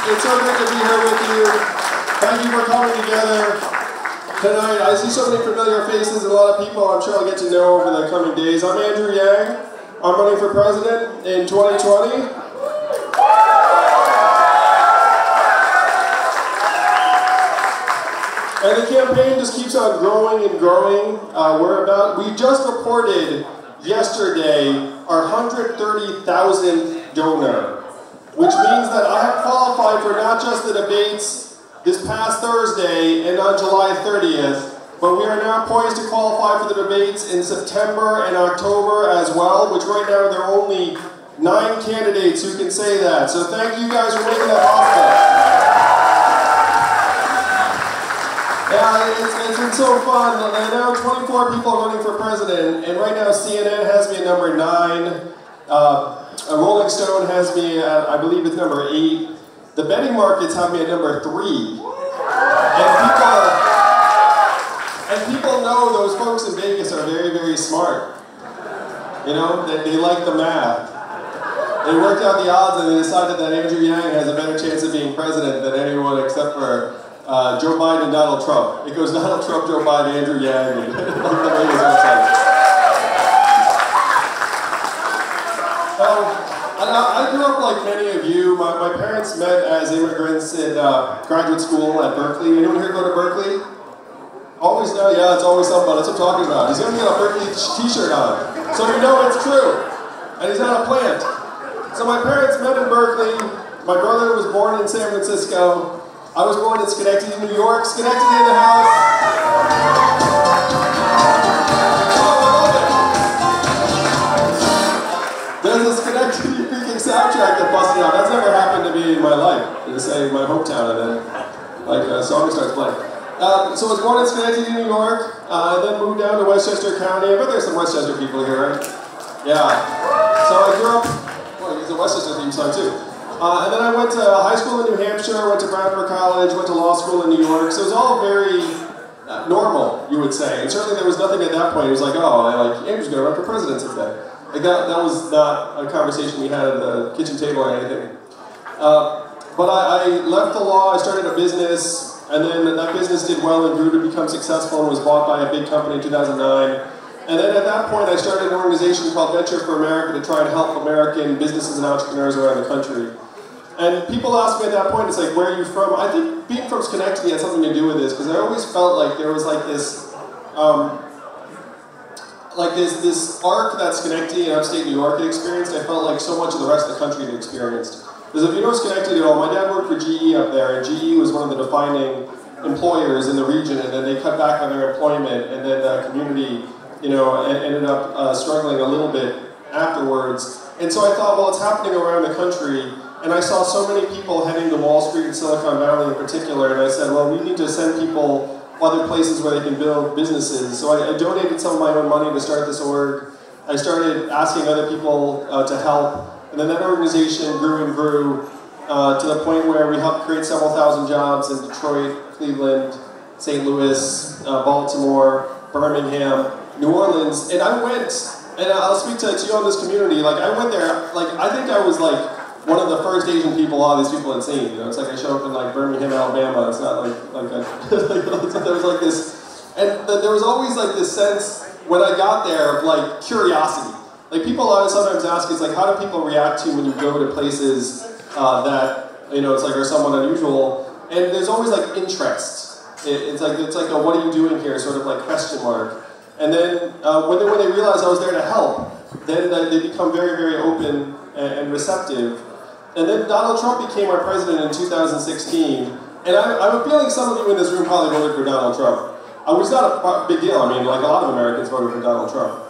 It's so good to be here with you. Thank you for coming together tonight. I see so many familiar faces and a lot of people I'm sure I'll get to know over the coming days. I'm Andrew Yang. I'm running for president in 2020. And the campaign just keeps on growing and growing. We just reported yesterday our 130,000th donor, which means that I have qualified for not just the debates this past Thursday and on July 30th, but we are now poised to qualify for the debates in September and October as well, which right now there are only 9 candidates who can say that. So thank you guys for making that possible. Yeah, it's been so fun. I know 24 people are running for president, and right now CNN has me at number 9. Rolling Stone has me at, I believe it's number 8. The betting markets have me at number 3. And people know those folks in Vegas are very, very smart. You know, they like the math. They worked out the odds and they decided that Andrew Yang has a better chance of being president than anyone except for Joe Biden and Donald Trump. It goes Donald Trump, Joe Biden, Andrew Yang, and like the Vegas website. I grew up like many of you. My parents met as immigrants in graduate school at Berkeley. Anyone here go to Berkeley? Always know, yeah, it's always something, that's what I'm talking about. He's going to get a Berkeley t-shirt on, so you know it's true. And he's not a plant. So my parents met in Berkeley. My brother was born in San Francisco. I was born in Schenectady, New York. Schenectady in the house. There's a Schenectady freaking soundtrack that busted out. That's never happened to me in my life. To say my hometown and then like a song starts playing. So I was born in Schenectady, New York. I then moved down to Westchester County. I bet there's some Westchester people here, right? Yeah. So I grew up, well, it's a Westchester theme song too. And then I went to high school in New Hampshire, went to Bradford College, went to law school in New York. So it was all very normal, you would say. And certainly there was nothing at that point. It was like, oh, Andrew's going to run for president someday. Like that was not a conversation we had at the kitchen table or anything. But I left the law, I started a business, and then that business did well and grew to become successful and was bought by a big company in 2009. And then at that point I started an organization called Venture for America to try and help American businesses and entrepreneurs around the country. And people ask me at that point, it's like, where are you from? I think being from Schenectady had something to do with this, because I always felt like there was like this arc that Schenectady and upstate New York had experienced. I felt like so much of the rest of the country had experienced. Because if you know Schenectady at all, my dad worked for GE up there, and GE was one of the defining employers in the region, and then they cut back on their employment, and then the community, you know, ended up struggling a little bit afterwards. And so I thought, well, it's happening around the country, and I saw so many people heading to Wall Street and Silicon Valley in particular, and I said, well, we need to send people other places where they can build businesses. So I donated some of my own money to start this org. I started asking other people to help, and then that organization grew and grew to the point where we helped create several thousand jobs in Detroit, Cleveland, St. Louis, Baltimore, Birmingham, New Orleans, and I went, and I'll speak to you on this community, like I went there, like I think I was like one of the first Asian people all these people had seen, you know, it's like I show up in like Birmingham, Alabama, it's not there was like this, and there was always like this sense when I got there of like curiosity. Like people always sometimes ask, it's like how do people react to you when you go to places that, you know, it's like are somewhat unusual, and there's always like interest. It's like a what are you doing here sort of like question mark. And then when they realize I was there to help, then they become very, very open and receptive. And then Donald Trump became our president in 2016, And I have a feeling some of you in this room probably voted for Donald Trump. Which is not a big deal. I mean, like a lot of Americans voted for Donald Trump.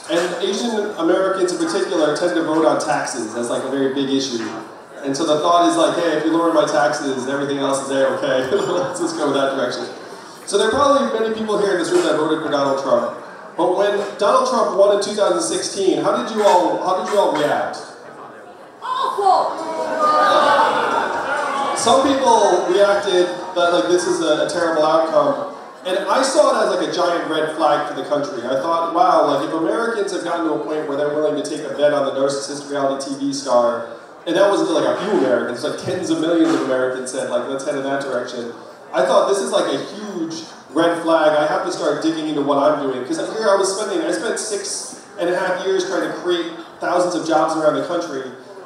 And Asian Americans in particular tend to vote on taxes as like a very big issue. And so the thought is like, hey, if you lower my taxes, everything else is okay. Let's just go that direction. So there are probably many people here in this room that voted for Donald Trump. But when Donald Trump won in 2016, how did you all react? Awful! Some people reacted that like this is a terrible outcome. And I saw it as like a giant red flag for the country. I thought, wow, like if Americans have gotten to a point where they're willing to take a bet on the narcissist reality TV star, and that wasn't like a few Americans, like tens of millions of Americans said, like, let's head in that direction. I thought this is like a huge red flag. I have to start digging into what I'm doing. Because here I spent 6.5 years trying to create thousands of jobs around the country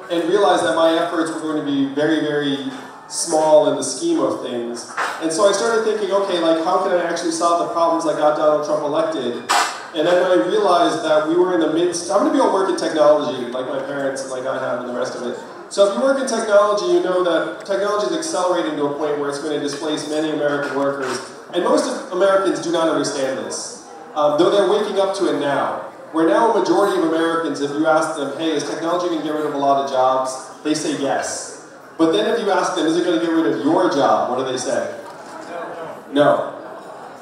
and realized that my efforts were going to be very, very small in the scheme of things. And so I started thinking, okay, like how can I actually solve the problems that got Donald Trump elected? And then I realized that we were in the midst, I'm going to be able to work in technology, like my parents and like I have and the rest of it. So if you work in technology, you know that technology is accelerating to a point where it's going to displace many American workers. And most of Americans do not understand this, though they're waking up to it now. Where now a majority of Americans, if you ask them, hey, is technology going to get rid of a lot of jobs? They say yes. But then if you ask them, is it going to get rid of your job? What do they say? No.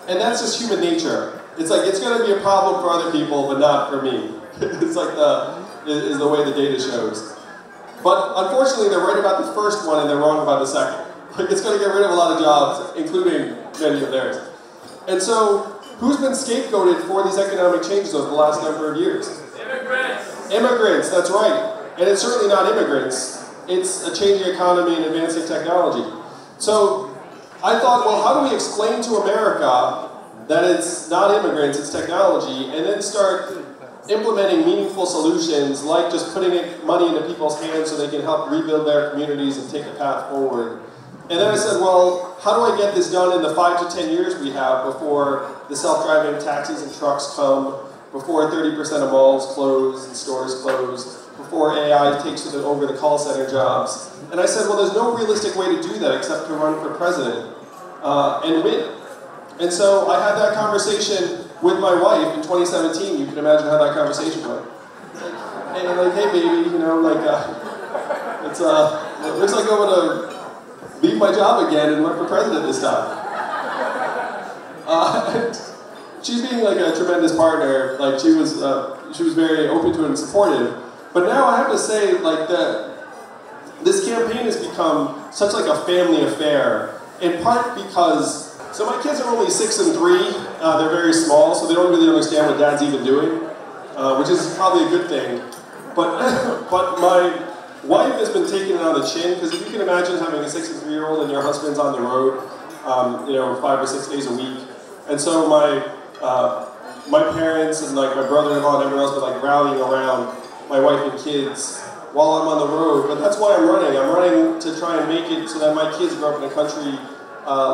And that's just human nature. It's like, it's going to be a problem for other people, but not for me. It's like is the way the data shows. But unfortunately, they're right about the first one and they're wrong about the second. Like, it's going to get rid of a lot of jobs, including many of theirs. And so, who's been scapegoated for these economic changes over the last number of years? Immigrants! Immigrants, that's right. And it's certainly not immigrants. It's a changing economy and advancing technology. So I thought, well, how do we explain to America that it's not immigrants, it's technology, and then start implementing meaningful solutions like just putting money into people's hands so they can help rebuild their communities and take a path forward. And then I said, well, how do I get this done in the 5 to 10 years we have before the self-driving taxis and trucks come, before 30% of malls close and stores close, before AI takes over the call center jobs. And I said, well, there's no realistic way to do that except to run for president and win. And so I had that conversation with my wife in 2017. You can imagine how that conversation went. Like, hey baby, you know, like, it looks like I'm gonna leave my job again and run for president this time. She's being like a tremendous partner. Like she was very open to it and supportive. But now I have to say, like, that this campaign has become such like a family affair, in part because, so my kids are only 6 and 3, they're very small, so they don't really understand what dad's even doing, which is probably a good thing. But, but my wife has been taking it on the chin, because if you can imagine having a 6 and 3-year-old and your husband's on the road, you know, 5 or 6 days a week. And so my parents and like my brother-in-law and everyone else were like rallying around my wife and kids while I'm on the road. But that's why I'm running. I'm running to try and make it so that my kids grow up in a country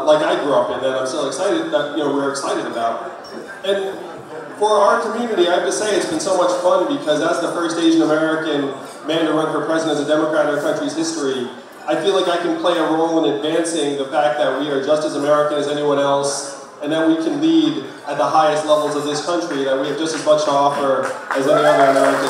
like I grew up in, that I'm so excited that, you know, we're excited about. And for our community, I have to say it's been so much fun, because as the first Asian American man to run for president as a Democrat in our country's history, I feel like I can play a role in advancing the fact that we are just as American as anyone else, and that we can lead at the highest levels of this country, that we have just as much to offer as any other American.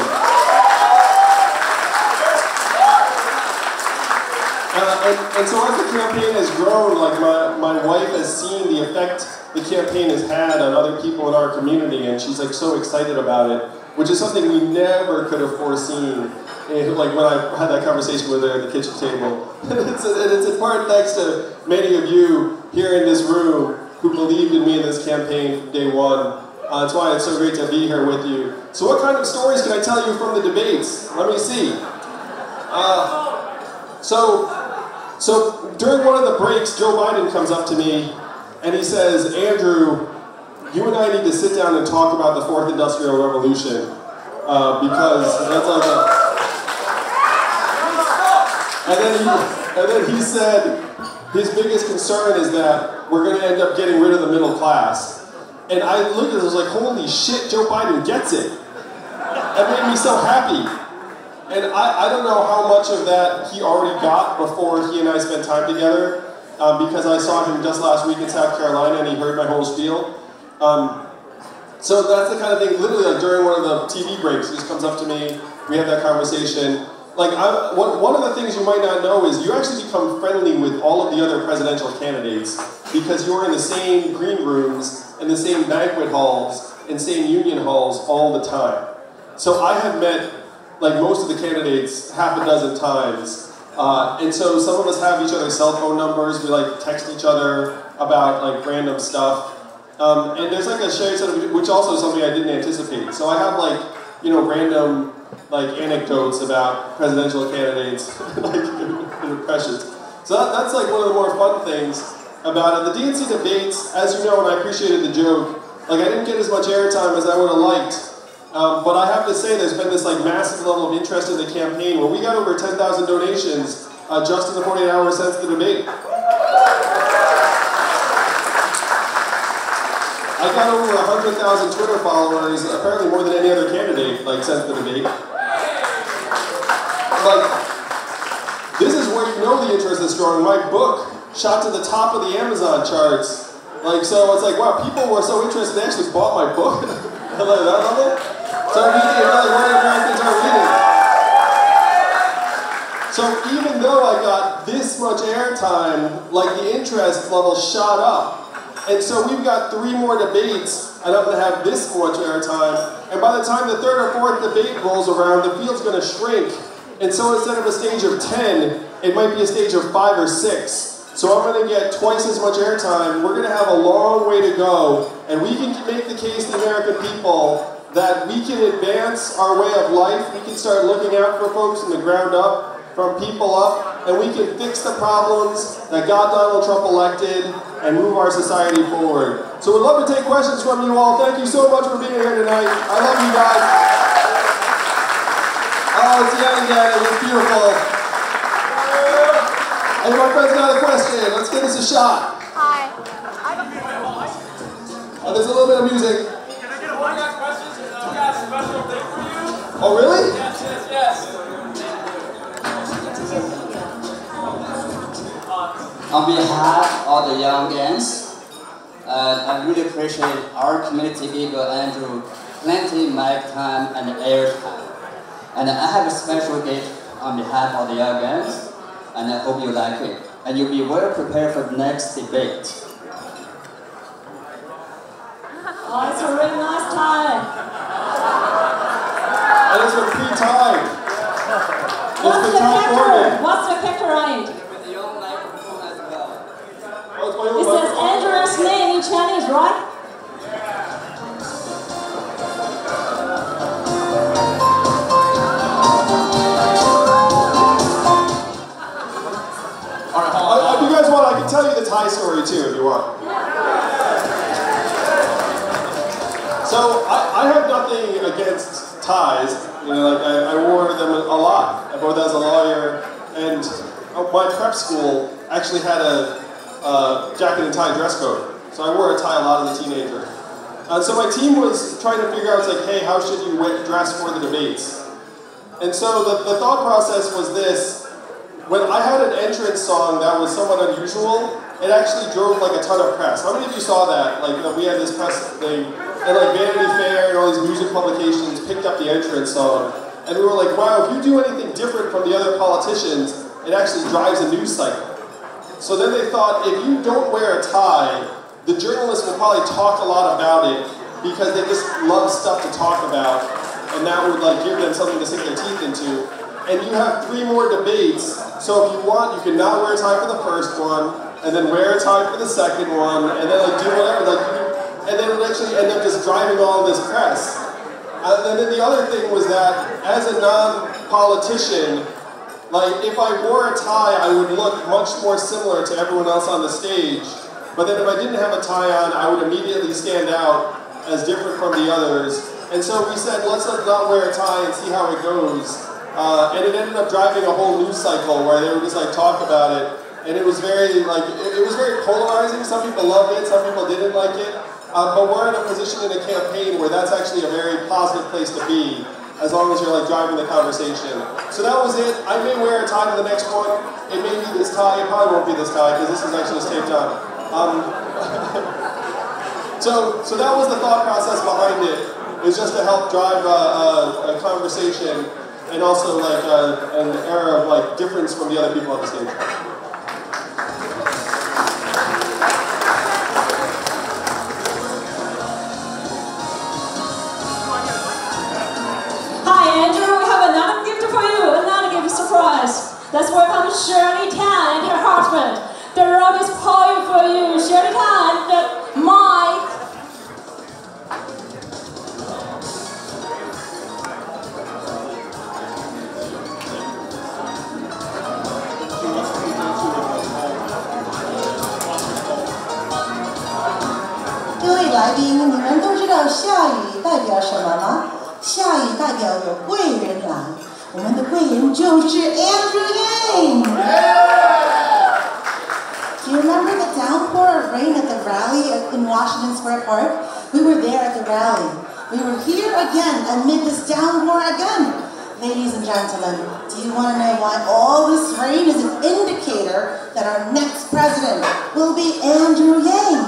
And so as the campaign has grown, like my wife has seen the effect the campaign has had on other people in our community, and she's like so excited about it, which is something we never could have foreseen. And like when I had that conversation with her at the kitchen table. It's in part thanks to many of you here in this room who believed in me in this campaign from day one. That's why it's so great to be here with you. So what kind of stories can I tell you from the debates? Let me see. So during one of the breaks, Joe Biden comes up to me and he says, Andrew, you and I need to sit down and talk about the Fourth Industrial Revolution, because that's like a... And then he said his biggest concern is that we're going to end up getting rid of the middle class. And I looked at it, I was like, holy shit, Joe Biden gets it. That made me so happy. And I don't know how much of that he already got before he and I spent time together, because I saw him just last week in South Carolina and he heard my whole spiel. So that's the kind of thing, literally like during one of the TV breaks, he just comes up to me, we have that conversation. Like, one of the things you might not know is you actually become friendly with all of the other presidential candidates because you're in the same green rooms, in the same banquet halls, and same union halls all the time. So I have met, like, most of the candidates half a dozen times. And so some of us have each other's cell phone numbers, we like text each other about like random stuff. And there's like a shared set of, which also is something I didn't anticipate. So I have like, you know, random like anecdotes about presidential candidates, like impressions. So that's like one of the more fun things about it. The DNC debates, as you know, and I appreciated the joke, like I didn't get as much airtime as I would have liked. But I have to say there's been this like massive level of interest in the campaign where we got over 10,000 donations just in the 48 hours since the debate. I got over 100,000 Twitter followers, apparently more than any other candidate, like, since the debate. Like, this is where you know the interest is strong. My book shot to the top of the Amazon charts. Like, so it's like, wow, people were so interested, they actually bought my book. I love that level. So I'm reading, like, what Americans are reading. So even though I got this much airtime, like, the interest level shot up. And so we've got 3 more debates, and I'm going to have this much airtime. And by the time the 3rd or 4th debate rolls around, the field's going to shrink. And so instead of a stage of 10, it might be a stage of 5 or 6. So I'm going to get twice as much airtime. We're going to have a long way to go. And we can make the case to the American people that we can advance our way of life. We can start looking out for folks from the ground up, from people up, and we can fix the problems that got Donald Trump elected and move our society forward. So we'd love to take questions from you all. Thank you so much for being here tonight. I love you guys. Oh, it's the end again. It was beautiful. Hey, my friend's got a question. Let's give this a shot. Hi. There's a little bit of music. Can I get a one last question? I got a special thing for you. Oh, really? Yes, yes, yes. On behalf of the young guns, I really appreciate our community gave Andrew plenty of mic time and air time. And I have a special gift on behalf of the young guns, and I hope you like it. And you'll be well prepared for the next debate. Oh, it's a really nice tie. And it's a pre-time. What's the character? What's the character right? With your microphone as well. Oh, it's my own It says microphone. Andrew's name in Chinese, right? If you guys want, I can tell you the tie story too, if you want. So I have nothing against ties. You know, like I wore them a lot, both as a lawyer and my prep school actually had a jacket and tie dress code. So I wore a tie a lot as a teenager. So my team was trying to figure out, it's like, hey, how should you dress for the debates? And so the thought process was this. When I had an entrance song that was somewhat unusual, it actually drove like a ton of press. How many of you saw that? Like, we had this press thing, and like Vanity Fair and all these music publications picked up the entrance song. And we were like, wow, if you do anything different from the other politicians, it actually drives a news cycle. So then they thought, if you don't wear a tie, the journalists will probably talk a lot about it because they just love stuff to talk about, and that would like give them something to sink their teeth into. And you have 3 more debates, so if you want, you can not wear a tie for the first one, and then wear a tie for the second one, and then like do whatever, like, and then it would actually end up just driving all this press. And then the other thing was that, as a non-politician, like if I wore a tie, I would look much more similar to everyone else on the stage. But then if I didn't have a tie on, I would immediately stand out as different from the others. And so we said, let's not wear a tie and see how it goes. And it ended up driving a whole news cycle where they would just like talk about it, and it was very like it was very polarizing. Some people loved it, some people didn't like it. But we're in a position in a campaign where that's actually a very positive place to be, as long as you're like driving the conversation. So that was it. I may wear a tie to the next one. It may be this tie. It probably won't be this tie because this is actually just taped on. So that was the thought process behind it. It was just to help drive a conversation and also like an era of like difference from the other people on the stage. Hi Andrew, we have another gift for you, another gift surprise. Let's welcome Shirley Tan and her husband. The road is pouring for you, Shirley Tan and Mike.各位来宾，你们都知道下雨代表什么吗？下雨代表有贵人来，我们的贵人就是 Andrew Yang。Do you remember the downpour of rain at the rally in Washington Square Park? We were there at the rally. We were here again amid this downpour again. Ladies and gentlemen, do you want to know why all this rain is an indicator that our next president will be Andrew Yang?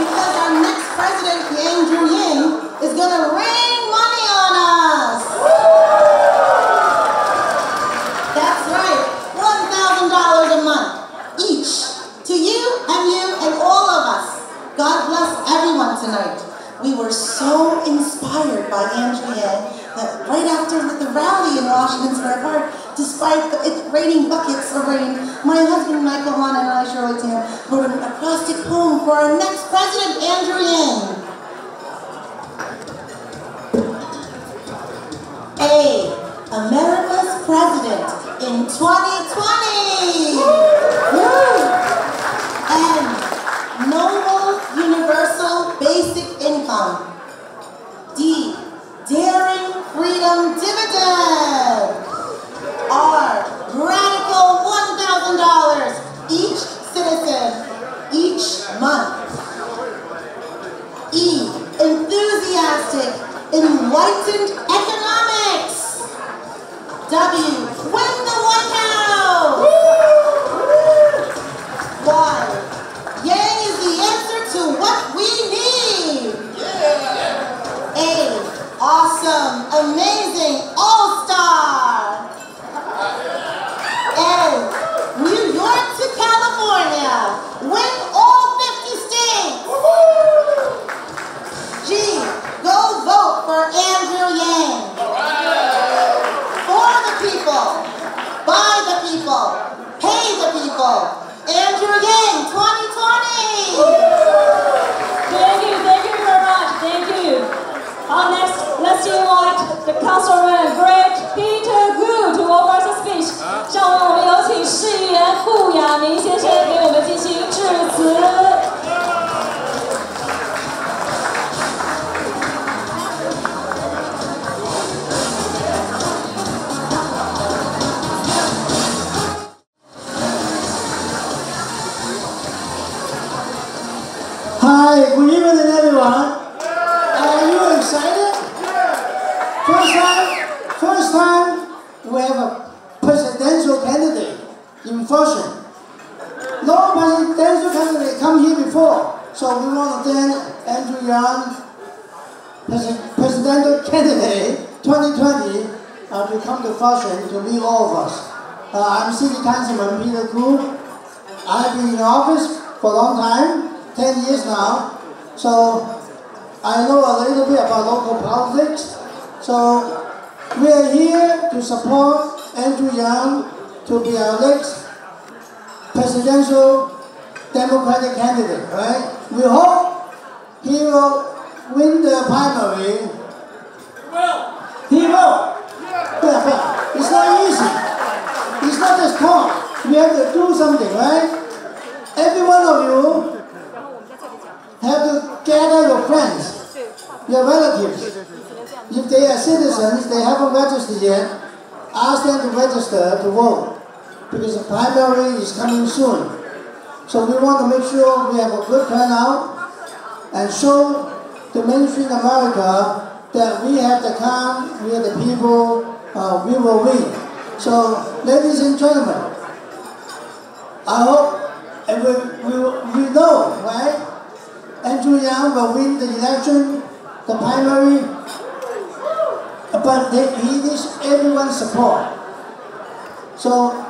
Because our next president, Andrew Yang, is going to rain money on us. That's right, $1,000 a month, each, to you and all of us. God bless everyone tonight. We were so inspired by Andrew Yang that right after the rally in Washington Square Park, despite it raining buckets of rain, my husband Michael Hahn and I, Shirley Tan, wrote an acrostic poem for our next president, Andrew Yang. A, America's president in 2020. N, noble universal basic income. D, daring freedom dividend. R, radical $1,000 each citizen each month. E, enthusiastic enlightened economics. W, win the White House. Y, Yang is the answer to what we need. A, awesome, amazing, all-star. N, New York to California, win all 50 states. G, go vote for Andrew Yang. For the people, by the people, pay the people. Andrew Yang 2020. Thank you very much, thank you. Next, let's invite the councilman, Great Peter Gu, to offer us a speech. 下面我们有请市议员顾亚明先生给我们进行致辞。Hi, good evening everyone. Are you excited? First time we have a presidential candidate in Flushing. No presidential candidate come here before, so we want to thank Andrew Yang, presidential candidate 2020, to come to Flushing to meet all of us. I'm City Councilman Peter Gu. I've been in office for a long time. 10 years now, so I know a little bit about local politics. So we are here to support Andrew Yang to be our next presidential Democratic candidate, right? We hope he will win the primary. He will. Yeah. It's not easy. It's not just talk. We have to do something, right? Every one of you have to gather your friends, your relatives. If they are citizens, they haven't registered yet, ask them to register to vote, because the primary is coming soon. So we want to make sure we have a good turnout and show to mainstream America that we have the count, we have the people, we will win. So, ladies and gentlemen, I hope, and we know, right? Andrew Yang will win the election, the primary, but he needs everyone's support. So,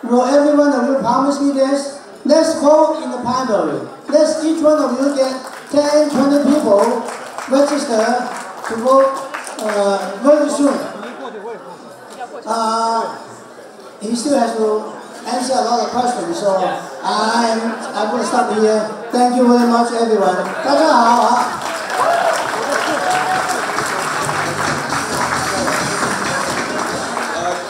will every one of you promise me this? Let's vote in the primary. Let's each one of you get 10, 20 people register to vote very soon. He still has to answer a lot of questions, so I'm going to stop here. Thank you very much, everyone. 大家好。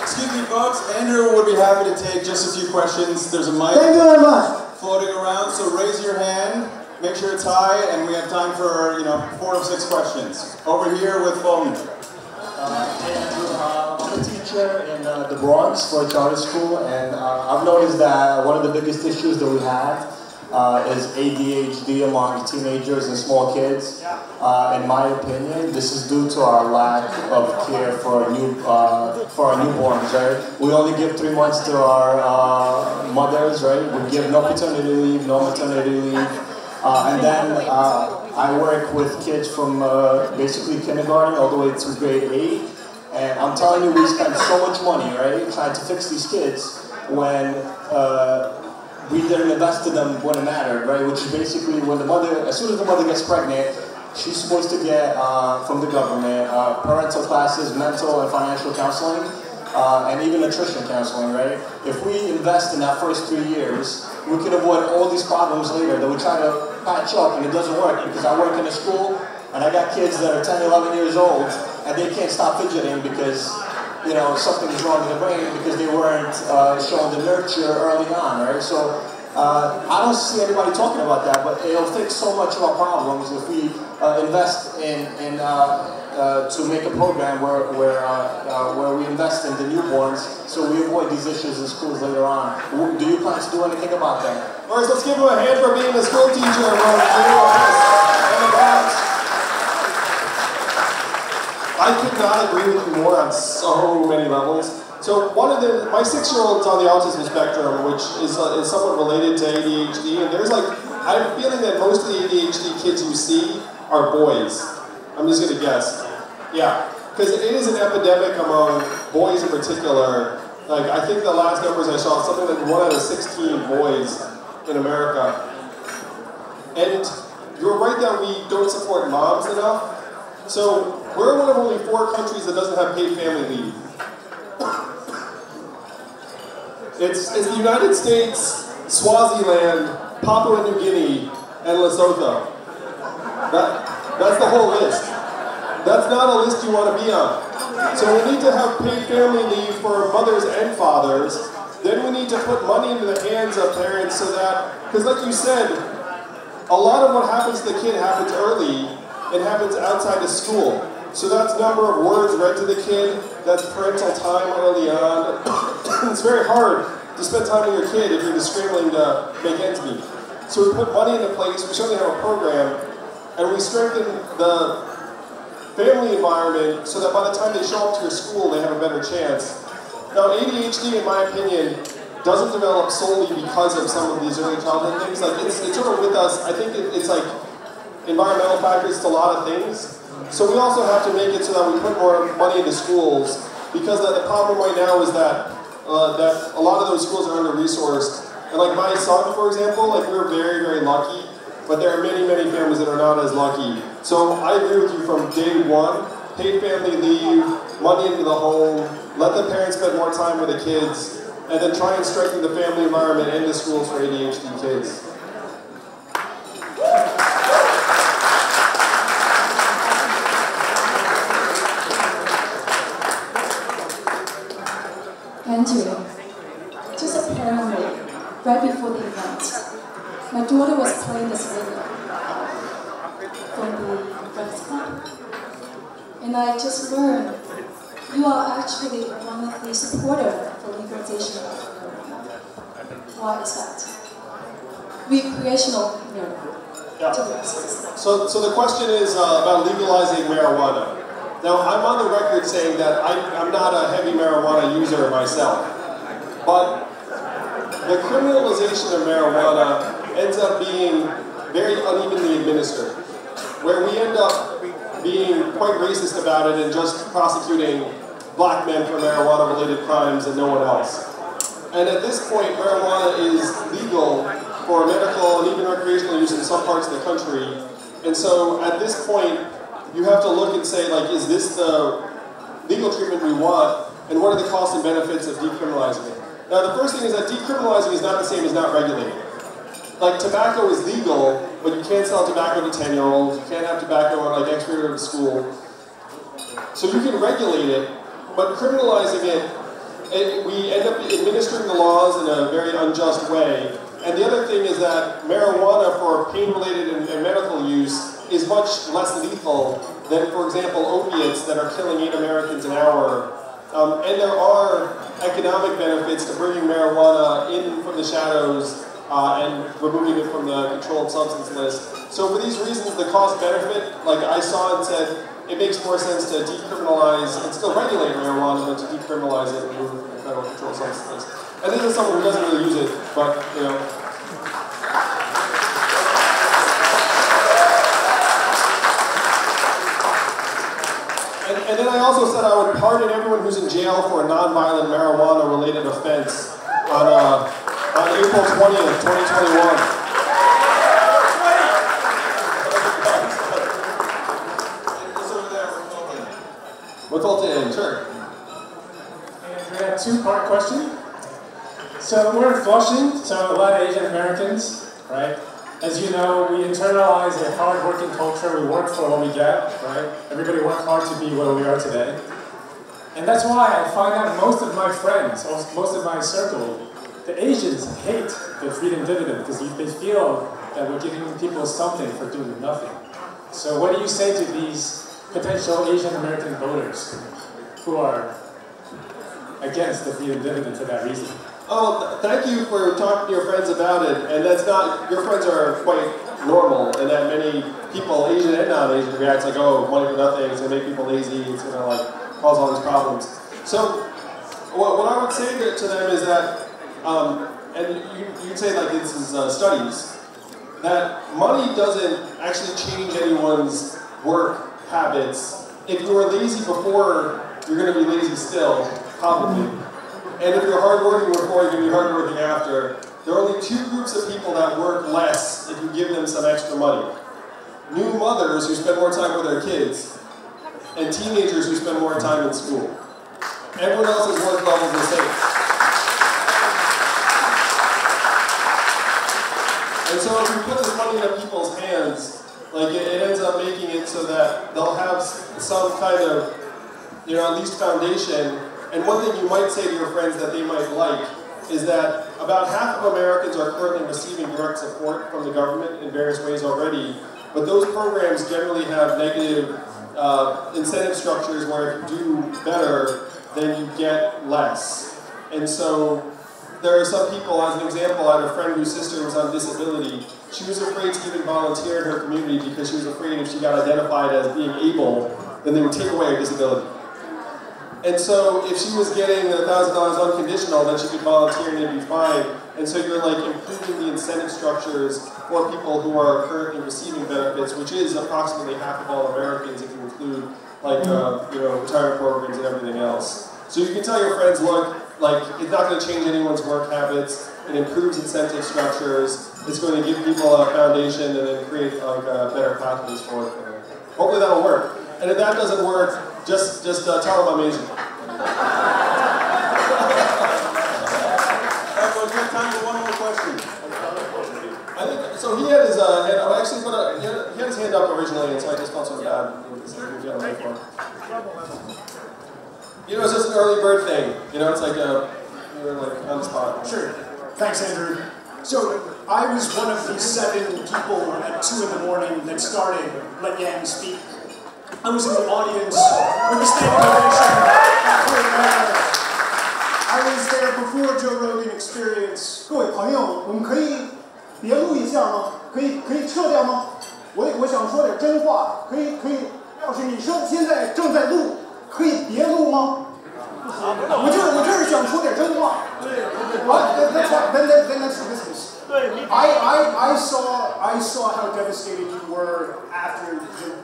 Excuse me, folks. Andrew would be happy to take just a few questions. There's a mic. Thank you very much. Floating around, so raise your hand. Make sure it's high, and we have time for 4 to 6 questions. Over here with phone. Hey Andrew, I'm a teacher in the Bronx for a charter school, and I've noticed that one of the biggest issues that we have is ADHD among teenagers and small kids. In my opinion, this is due to our lack of care for our newborns. Right? We only give 3 months to our mothers. Right? We give no paternity leave, no maternity leave, and then I work with kids from basically kindergarten all the way to grade 8, and I'm telling you, we spend so much money, right, trying to fix these kids when we didn't invest in them when it mattered, right? Which is basically when the mother, as soon as the mother gets pregnant, she's supposed to get from the government parental classes, mental and financial counseling, and even nutrition counseling, right? If we invest in that first 3 years, we can avoid all these problems later that we try to patch up and it doesn't work, because I work in a school and I got kids that are 10, 11 years old and they can't stop fidgeting because something is wrong in the brain because they weren't shown the nurture early on, right? So I don't see anybody talking about that, but it'll fix so much of our problems if we invest in to make a program where we invest in the newborns so we avoid these issues in schools later on. Do you plan to do anything about that? First, let's give him a hand for being a school teacher. I could not agree with you more on so many levels. So my 6-year-old's on the autism spectrum, which is somewhat related to ADHD, and I have a feeling that most of the ADHD kids you see are boys. I'm just gonna guess. Yeah, because it is an epidemic among boys in particular. Like, I think the last numbers I saw, something like 1 out of 16 boys in America. And you're right that we don't support moms enough. So we're one of only 4 countries that doesn't have paid family leave. It's the United States, Swaziland, Papua New Guinea, and Lesotho. That's the whole list. That's not a list you want to be on. So we need to have paid family leave for mothers and fathers. Then we need to put money into the hands of parents so that, because like you said, a lot of what happens to the kid happens early and happens outside of school. So that's number of words read to the kid, that's parental time early on. It's very hard to spend time with your kid if you're just scrambling to make ends meet. So we put money into place, we certainly have a program, and we strengthen the family environment so that by the time they show up to your school, they have a better chance. Now, ADHD, in my opinion, doesn't develop solely because of some of these early childhood things. Like, it's sort of with us. I think it's like environmental factors to a lot of things. So we also have to make it so that we put more money into schools, because the problem right now is that a lot of those schools are under-resourced. And like my son, for example, like we're very, very lucky, but there are many, many families that are not as lucky. So I agree with you from day one. Paid family leave, money into the home, let the parents spend more time with the kids, and then try and strengthen the family environment and the schools for ADHD kids. Andrew, just apparently, right before the event, my daughter was playing this video from the Breakfast Club. And I just learned you are actually one of the supporters for legalization of marijuana. Why is that? Recreational marijuana. Yeah. So the question is about legalizing marijuana. Now, I'm on the record saying that I'm not a heavy marijuana user myself, but the criminalization of marijuana ends up being very unevenly administered, where we end up being quite racist about it and just prosecuting black men for marijuana-related crimes and no one else. And at this point, marijuana is legal for medical and even recreational use in some parts of the country. And so at this point, you have to look and say, like, is this the legal treatment we want? And what are the costs and benefits of decriminalizing it? Now, the first thing is that decriminalizing is not the same as not regulating. Like, tobacco is legal, but you can't sell tobacco to 10-year-olds. You can't have tobacco on, like, X-rated school. So you can regulate it, but criminalizing it, we end up administering the laws in a very unjust way. And the other thing is that marijuana for pain-related and medical use is much less lethal than, for example, opiates that are killing 8 Americans an hour. And there are economic benefits to bringing marijuana in from the shadows and removing it from the controlled substance list. So for these reasons, the cost-benefit, like I saw and said, it makes more sense to decriminalize and still regulate marijuana than to decriminalize it and remove it from the federal controlled substance list. And this is someone who doesn't really use it, but, you know. And then I also said I would pardon everyone who's in jail for a nonviolent marijuana-related offense on April 20th, 2021. What's all in? Sure. And we have a two-part question. So we're in Flushing, so a lot of Asian Americans, right? As you know, we internalize a hard-working culture. We work for what we get, right? Everybody worked hard to be where we are today. And that's why I find out most of my friends, most of my circle, the Asians hate the freedom dividend because they feel that we're giving people something for doing nothing. So what do you say to these potential Asian American voters who are against the freedom dividend for that reason? Oh, thank you for talking to your friends about it. And that's not, your friends are quite normal, and that many people, Asian and non-Asian, react like, oh, money for nothing, it's gonna make people lazy, it's gonna like cause all these problems. So, what I would say to them is that, and you'd say like this is studies, that money doesn't actually change anyone's work habits. If you were lazy before, you're gonna be lazy still, probably. And if you're hardworking before, you're going to be hardworking after. There are only 2 groups of people that work less if you give them some extra money. New mothers who spend more time with their kids, and teenagers who spend more time in school. Everyone else's work level is the same. And so if we put this money in people's hands, like it ends up making it so that they'll have some kind of, you know, at least foundation. And one thing you might say to your friends that they might like is that about half of Americans are currently receiving direct support from the government in various ways already, but those programs generally have negative incentive structures where if you do better, then you get less. And so there are some people, as an example, I had a friend whose sister was on disability. She was afraid to even volunteer in her community because she was afraid if she got identified as being able, then they would take away her disability. And so if she was getting $1,000 unconditional, then she could volunteer and it'd be fine. And so you're like improving the incentive structures for people who are currently receiving benefits, which is approximately half of all Americans if you include like you know, retirement programs and everything else. So you can tell your friends, look, like it's not going to change anyone's work habits. It improves incentive structures. It's going to give people a foundation and then create like better pathways for it. Hopefully that'll work. And if that doesn't work, just tell them I'm Asian. We've got time for one more question. I think so. He had his hand up. Actually, but he had his hand up originally, and so I just felt so bad. You know, it's just an early bird thing. You know, it's like you're like on the spot. Sure. Thanks, Andrew. So I was one of the 7 people at 2 in the morning that started Let Yang Speak. I was in the audience with the standing ovation. I was there before Joe Rogan Experience. 各位朋友，我们可以别录一下吗？可以撤掉吗？我想说点真话，可以。要是你现在正在录，可以别录吗？我就是想说点真话。That's fine. Then that's business. I saw how devastated you were after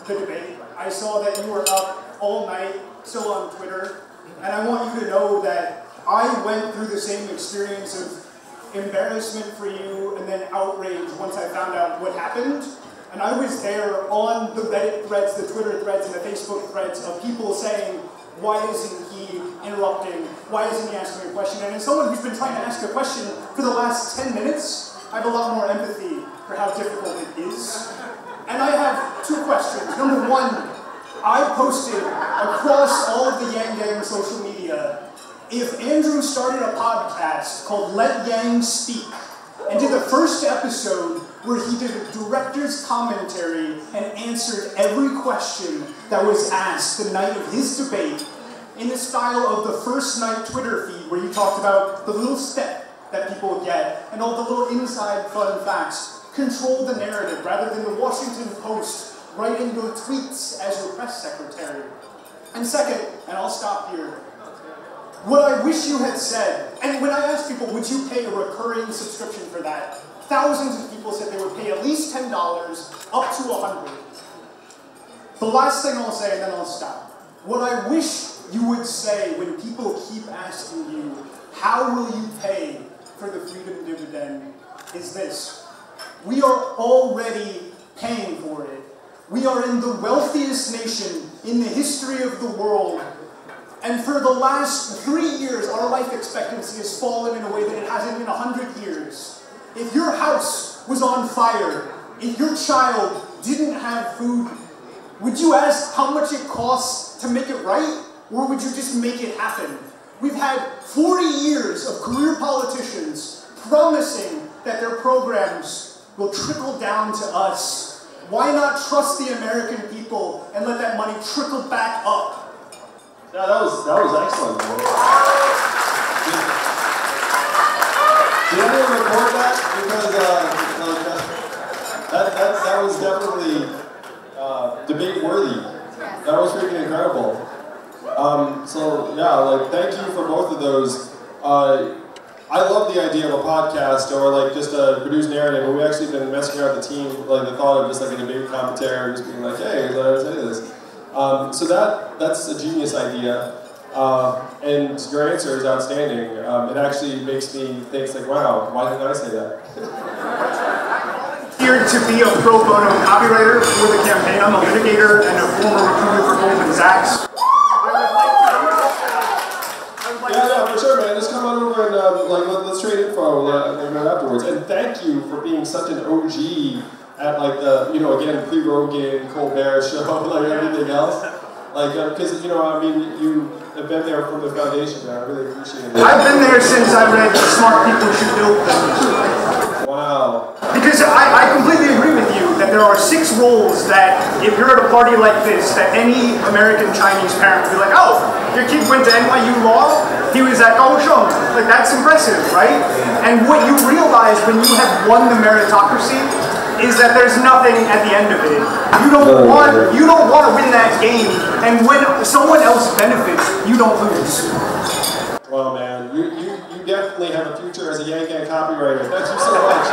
the debate. I saw that you were up all night, still on Twitter, and I want you to know that I went through the same experience of embarrassment for you and then outrage once I found out what happened. And I was there on the Reddit threads, the Twitter threads, and the Facebook threads of people saying, why isn't he interrupting? Why isn't he asking a question? And as someone who's been trying to ask a question for the last 10 minutes, I have a lot more empathy for how difficult it is. And I have two questions. Number one, I posted across all of the Yang Gang social media, if Andrew started a podcast called Let Yang Speak, and did the first episode where he did a director's commentary and answered every question that was asked the night of his debate in the style of the first night Twitter feed where he talked about the little step that people get and all the little inside fun facts, control the narrative rather than the Washington Post writing your tweets as your press secretary. And second, and I'll stop here, what I wish you had said, and when I asked people, would you pay a recurring subscription for that? Thousands of people said they would pay at least $10, up to $100. The last thing I'll say, and then I'll stop. What I wish you would say when people keep asking you, how will you pay for the freedom dividend, is this. We are already paying for it. We are in the wealthiest nation in the history of the world. And for the last 3 years, our life expectancy has fallen in a way that it hasn't in 100 years. If your house was on fire, if your child didn't have food, would you ask how much it costs to make it right? Or would you just make it happen? We've had 40 years of career politicians promising that their programs will trickle down to us. Why not trust the American people and let that money trickle back up? Yeah, that was excellent. Did anyone record that? Because that was definitely debate worthy. That was freaking incredible. So yeah, like thank you for both of those. I love the idea of a podcast or like just a produced narrative. And we actually been messing around with the team, like the thought of just like a debate commentary, just being like, hey, let's say this. So that's a genius idea, and your answer is outstanding. It actually makes me think, like, wow, why didn't I say that? Here to be a pro bono copywriter for the campaign. I'm a litigator and a former recruiter for Goldman Sachs. Yeah, for sure, man. Just come on over and let's trade info afterwards. And thank you for being such an OG. At like the, again, pre-Rogan, Colbert show, like everything else. Like, because, I mean, you have been there from the foundation, man. I really appreciate it. I've been there since I read Smart People Should Build Things. Wow. Because I completely agree with you that there are 6 roles that, if you're at a party like this, that any American Chinese parent would be like, oh, your kid went to NYU Law? He was at Kaohsiung. Like, that's impressive, right? And what you realize when you have won the meritocracy is that there's nothing at the end of it. You don't want to win that game, and when someone else benefits, you don't lose. Well, man, you definitely have a future as a Yang Gang copywriter. Thank you so much.